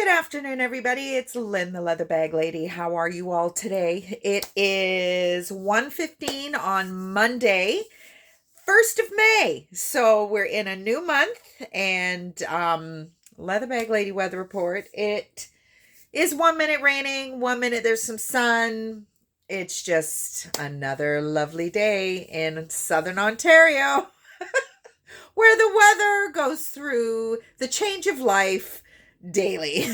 Good afternoon, everybody. It's Lynn, the leather bag lady. How are you all today? It is 1:15 on Monday, 1st of May. So we're in a new month and leather bag lady weather report. It is 1 minute raining, 1 minute there's some sun. It's just another lovely day in southern Ontario where the weather goes through the change of life daily.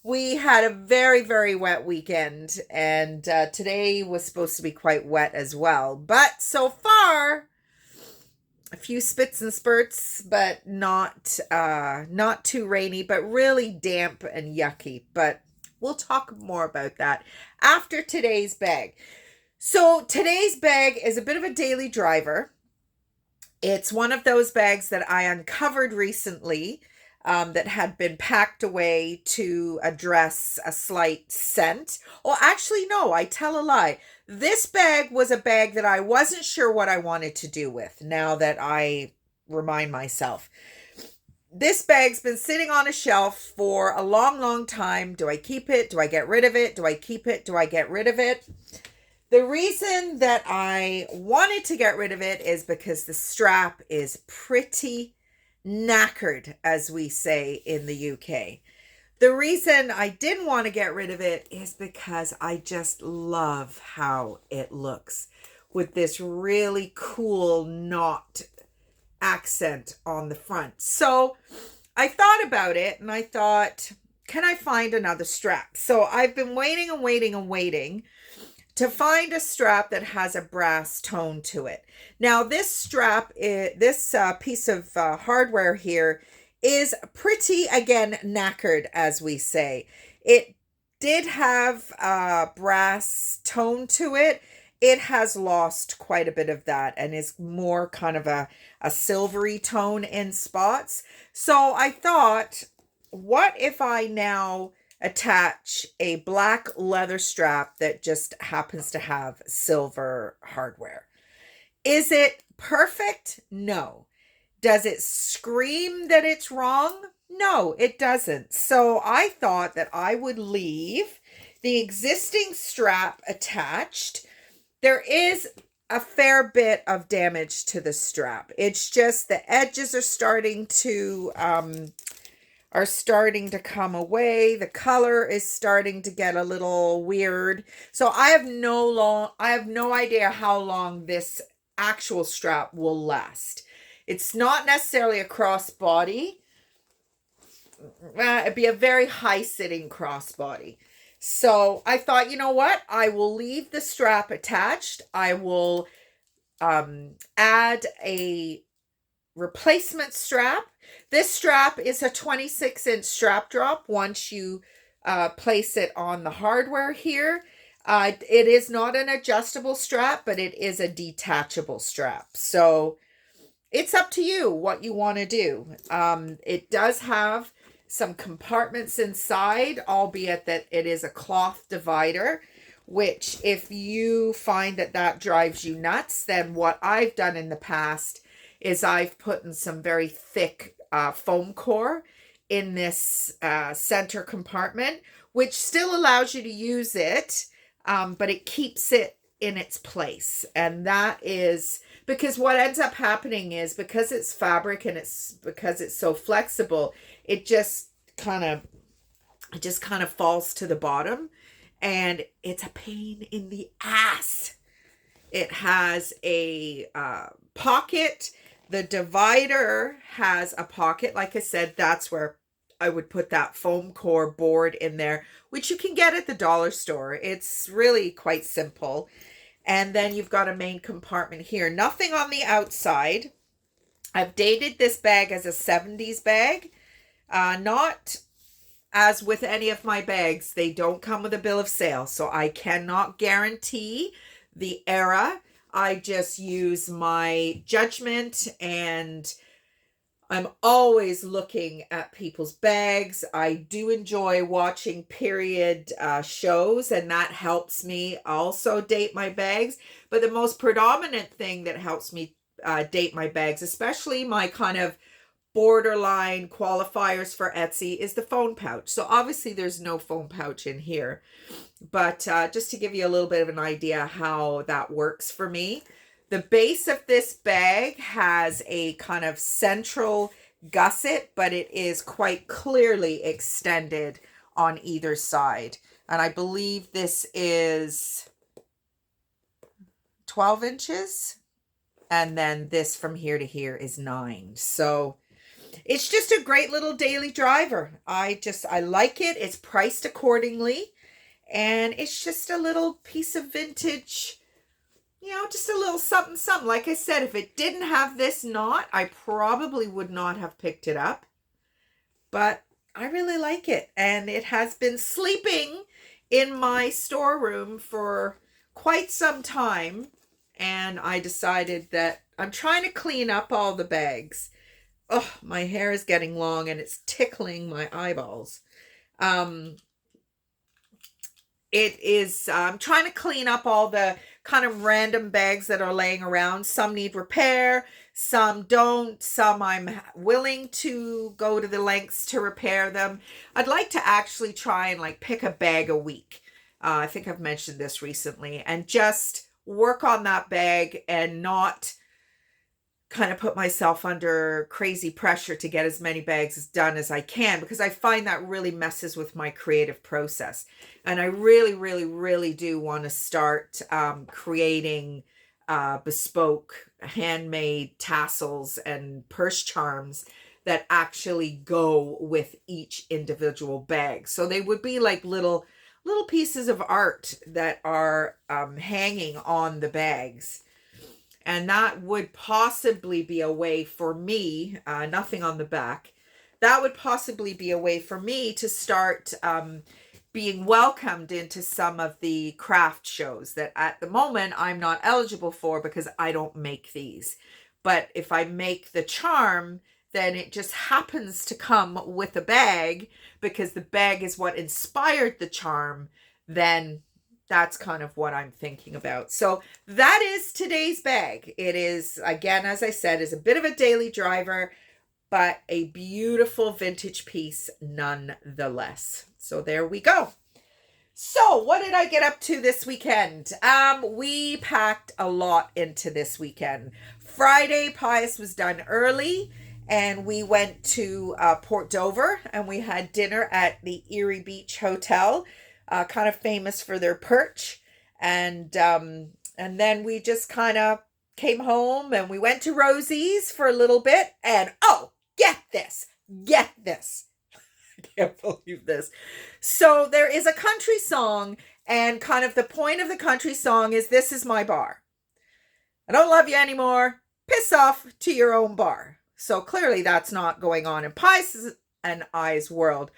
We had a very, very wet weekend, and today was supposed to be quite wet as well. But so far, a few spits and spurts, but not too rainy, but really damp and yucky. But we'll talk more about that after today's bag. So today's bag is a bit of a daily driver. It's one of those bags that I uncovered recently that had been packed away to address a slight scent. Oh, actually, no, I tell a lie. This bag was a bag that I wasn't sure what I wanted to do with, now that I remind myself. This bag's been sitting on a shelf for a long, long time. Do I keep it? Do I get rid of it? Do I keep it? Do I get rid of it? The reason that I wanted to get rid of it is because the strap is pretty knackered, as we say in the UK. The reason I didn't want to get rid of it is because I just love how it looks with this really cool knot accent on the front. So I thought about it and I thought, can I find another strap? So I've been waiting and waiting and waiting to find a strap that has a brass tone to it. Now, this strap, this piece of hardware here is pretty, again, knackered, as we say. It did have a brass tone to it. It has lost quite a bit of that and is more kind of a silvery tone in spots. So I thought, what if I now attach a black leather strap that just happens to have silver hardware? Is it perfect? No. Does it scream that it's wrong? No, it doesn't. So I thought that I would leave the existing strap attached. There is a fair bit of damage to the strap. It's just the edges are starting to come away. The color is starting to get a little weird. So I have no idea how long this actual strap will last. It's not necessarily a crossbody. It'd be a very high sitting crossbody. So I thought, you know what? I will leave the strap attached. I will add a replacement strap. This strap is a 26-inch strap drop once you place it on the hardware here. It is not an adjustable strap, but it is a detachable strap. So it's up to you what you want to do. It does have some compartments inside, albeit that it is a cloth divider, which if you find that that drives you nuts, then what I've done in the past is I've put in some very thick foam core in this center compartment, which still allows you to use it, but it keeps it in its place. And that is because what ends up happening is, because it's fabric and because it's so flexible, it just kind of falls to the bottom, and it's a pain in the ass. It has a pocket. The divider has a pocket. Like I said, that's where I would put that foam core board in there, which you can get at the dollar store. It's really quite simple. And then you've got a main compartment here. Nothing on the outside. I've dated this bag as a 70s bag. Not as with any of my bags. They don't come with a bill of sale, so I cannot guarantee the era. I just use my judgment, and I'm always looking at people's bags. I do enjoy watching period shows, and that helps me also date my bags. But the most predominant thing that helps me date my bags, especially my kind of borderline qualifiers for Etsy is the phone pouch. So obviously there's no phone pouch in here, but just to give you a little bit of an idea how that works for me. The base of this bag has a kind of central gusset, but it is quite clearly extended on either side. And I believe this is 12 inches. And then this from here to here is 9. So it's just a great little daily driver. I like it. It's priced accordingly. And it's just a little piece of vintage, just a little something, something. Like I said, if it didn't have this knot, I probably would not have picked it up. But I really like it. And it has been sleeping in my storeroom for quite some time. And I decided that I'm trying to clean up all the bags. Oh, my hair is getting long and it's tickling my eyeballs. I'm trying to clean up all the kind of random bags that are laying around. Some need repair, some don't, some I'm willing to go to the lengths to repair them. I'd like to actually try and like pick a bag a week. I think I've mentioned this recently, and just work on that bag and not kind of put myself under crazy pressure to get as many bags done as I can, because I find that really messes with my creative process. And I really, really, really do want to start creating bespoke handmade tassels and purse charms that actually go with each individual bag. So they would be like little pieces of art that are hanging on the bags. And that would possibly be a way for me, nothing on the back, that would possibly be a way for me to start being welcomed into some of the craft shows that at the moment I'm not eligible for because I don't make these. But if I make the charm, then it just happens to come with a bag because the bag is what inspired the charm. Then that's kind of what I'm thinking about. So that is today's bag. It is, again, as I said, is a bit of a daily driver, but a beautiful vintage piece nonetheless. So there we go. So what did I get up to this weekend? We packed a lot into this weekend. Friday, Pius was done early, and we went to Port Dover, and we had dinner at the Erie Beach Hotel. Kind of famous for their perch, and then we just kind of came home and we went to Rosie's for a little bit, and get this I can't believe this. So there is a country song, and kind of the point of the country song is, "This is my bar. I don't love you anymore. Piss off to your own bar." So clearly that's not going on in Pius and I's world,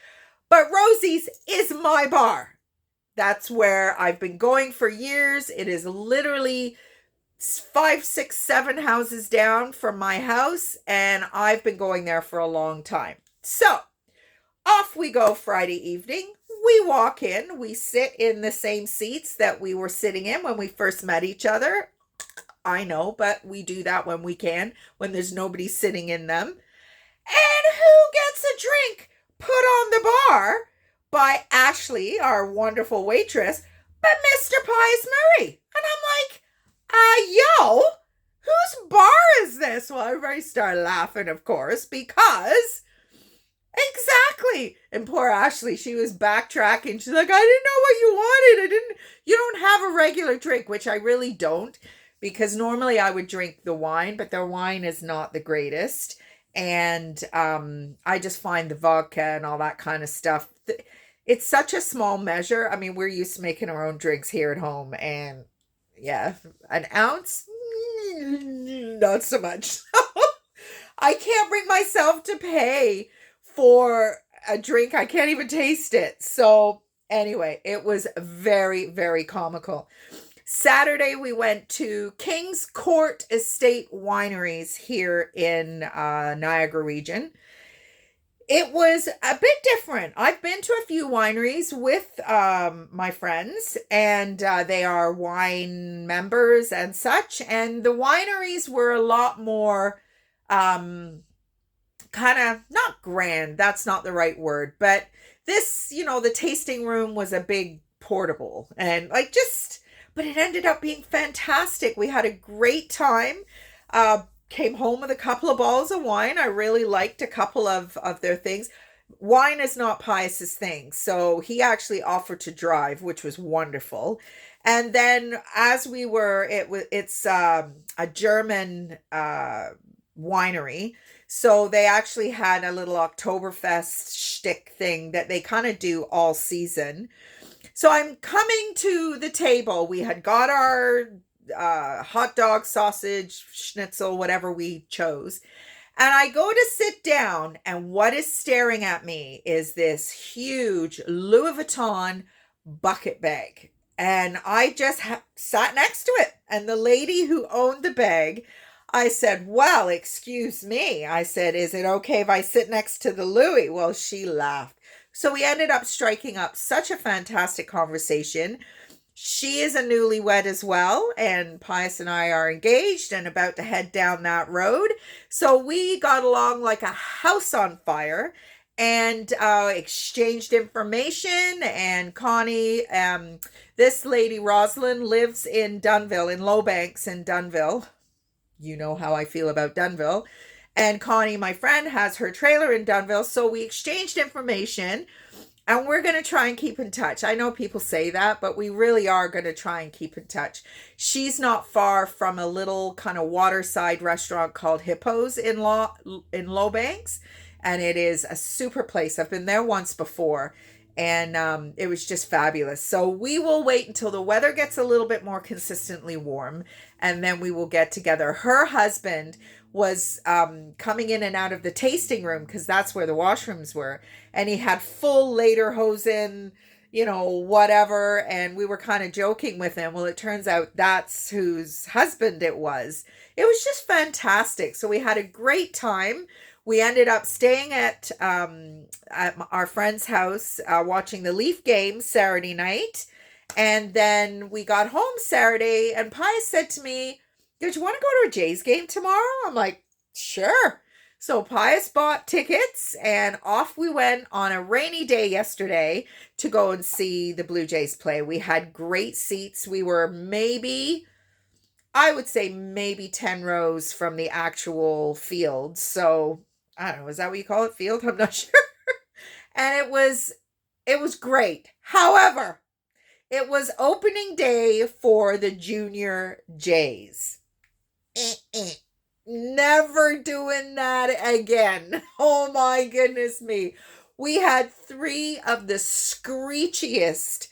but Rosie's is my bar. That's where I've been going for years. It is literally 5, 6, 7 houses down from my house, and I've been going there for a long time. So off we go Friday evening. We walk in. We sit in the same seats that we were sitting in when we first met each other. I know, but we do that when we can, when there's nobody sitting in them. And who gets a drink put on the bar by Ashley, our wonderful waitress, but Mr. Pius Murray? And I'm like, yo, whose bar is this? Well, everybody started laughing, of course, because exactly. And poor Ashley, she was backtracking. She's like, I didn't know what you wanted. You don't have a regular drink, which I really don't, because normally I would drink the wine, but their wine is not the greatest. And I just find the vodka and all that kind of stuff, it's such a small measure. I mean, we're used to making our own drinks here at home, and yeah, an ounce, not so much. I can't bring myself to pay for a drink. I can't even taste it. So anyway, it was very, very comical. Saturday, we went to King's Court Estate Wineries here in Niagara region. It was a bit different. I've been to a few wineries with my friends, and they are wine members and such. And the wineries were a lot more kind kind of not grand, that's not the right word, but this, the tasting room was a big portable and like just, but it ended up being fantastic. We had a great time. Came home with a couple of bottles of wine. I really liked a couple of their things. Wine is not Pius's thing, so he actually offered to drive, which was wonderful. And then as we were, it's a German winery, so they actually had a little Oktoberfest shtick thing that they kind of do all season. So I'm coming to the table. We had got our hot dog, sausage, schnitzel, whatever we chose. And I go to sit down, and what is staring at me is this huge Louis Vuitton bucket bag. And I just sat next to it. And the lady who owned the bag, I said, well, excuse me. I said, is it okay if I sit next to the Louis? Well, she laughed. So we ended up striking up such a fantastic conversation. She is a newlywed as well, and Pius and I are engaged and about to head down that road. So we got along like a house on fire and exchanged information. And Connie, this lady, Rosalind, lives in Dunville, in Lowbanks in Dunville. You know how I feel about Dunville. And Connie, my friend, has her trailer in Dunville. So we exchanged information. And we're going to try and keep in touch. I know people say that, but we really are going to try and keep in touch. She's not far from a little kind of waterside restaurant called Hippos in Lowbanks. And it is a super place. I've been there once before. And it was just fabulous. So we will wait until the weather gets a little bit more consistently warm. And then we will get together. Her husband was coming in and out of the tasting room because that's where the washrooms were. And he had full lederhosen, whatever. And we were kind of joking with him. Well, it turns out that's whose husband it was. It was just fantastic. So we had a great time. We ended up staying at our friend's house, watching the Leaf game Saturday night. And then we got home Saturday, and Pius said to me, did you want to go to a Jays game tomorrow? I'm like, sure. So Pius bought tickets, and off we went on a rainy day yesterday to go and see the Blue Jays play. We had great seats. We were I would say maybe 10 rows from the actual field. So I don't know, is that what you call it? Field? I'm not sure. And it was great. However, it was opening day for the Junior Jays. Never doing that again. Oh my goodness me. We had 3 of the screechiest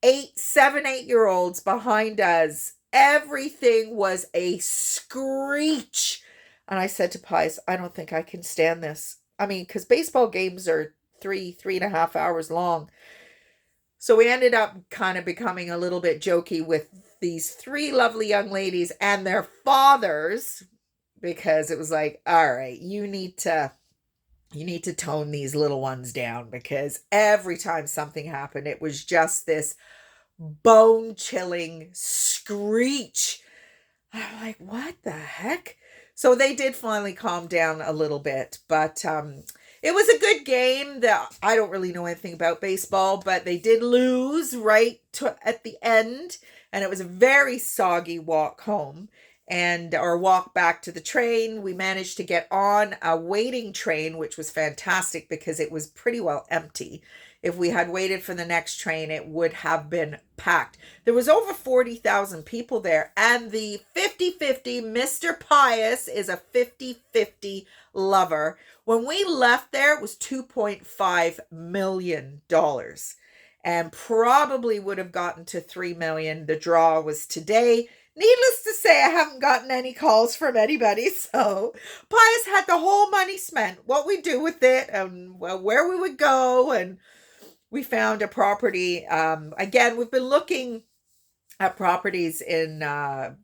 7-8-year-olds behind us. Everything was a screech. And I said to Pius, I don't think I can stand this. I mean, because baseball games are 3.5 hours long. So we ended up kind of becoming a little bit jokey with these 3 lovely young ladies and their fathers, because it was like, all right, you need to tone these little ones down, because every time something happened, it was just this bone-chilling screech. I'm like, what the heck? So they did finally calm down a little bit, but it was a good game. I don't really know anything about baseball, but they did lose at the end, and it was a very soggy walk home or walk back to the train. We managed to get on a waiting train, which was fantastic because it was pretty well empty. If we had waited for the next train, it would have been packed. There was over 40,000 people there, and the 50-50, Mr. Pius is a 50-50 lover. When we left there, it was $2.5 million and probably would have gotten to $3 million. The draw was today. Needless to say, I haven't gotten any calls from anybody. So Pius had the whole money spent, what we do with it and where we would go. And we found a property. Again, we've been looking at properties in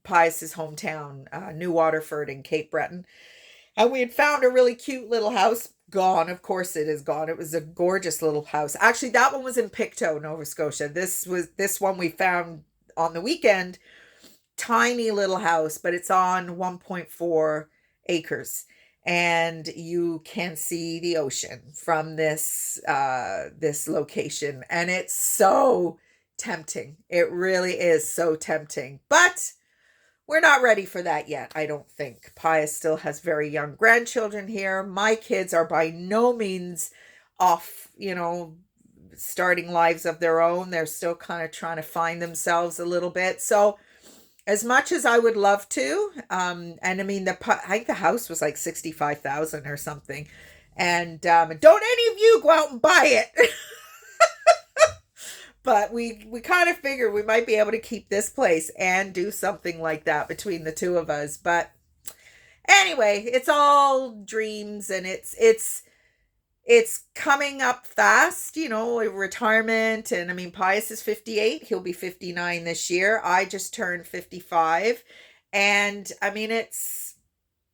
Pius's hometown, New Waterford and Cape Breton. And we had found a really cute little house. Gone. Of course it is gone. It was a gorgeous little house. Actually, that one was in Pictou, Nova Scotia. This one we found on the weekend. Tiny little house, but it's on 1.4 acres. and you can see the ocean from this location, and it's so tempting. It really is so tempting, but we're not ready for that yet, I don't think. Pius still has very young grandchildren here. My kids are by no means off, starting lives of their own. They're still kind of trying to find themselves a little bit. So as much as I would love to, and I mean, I think the house was like 65,000 or something. And don't any of you go out and buy it. But we kind of figured we might be able to keep this place and do something like that between the two of us. But anyway, it's all dreams, and it's coming up fast, retirement. And I mean, Pius is 58. He'll be 59 this year. I just turned 55. And I mean, it's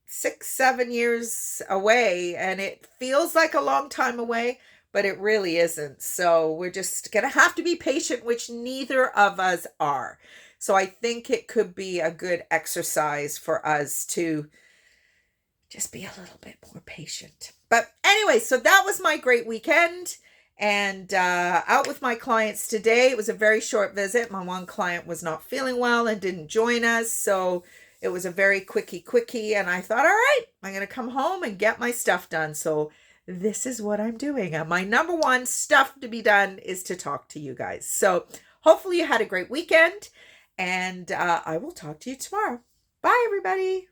6-7 years away, and it feels like a long time away, but it really isn't. So we're just going to have to be patient, which neither of us are. So I think it could be a good exercise for us to just be a little bit more patient. But anyway, so that was my great weekend, and out with my clients today. It was a very short visit. My one client was not feeling well and didn't join us. So it was a very quickie. And I thought, all right, I'm going to come home and get my stuff done. So this is what I'm doing. My number one stuff to be done is to talk to you guys. So hopefully you had a great weekend, and I will talk to you tomorrow. Bye, everybody.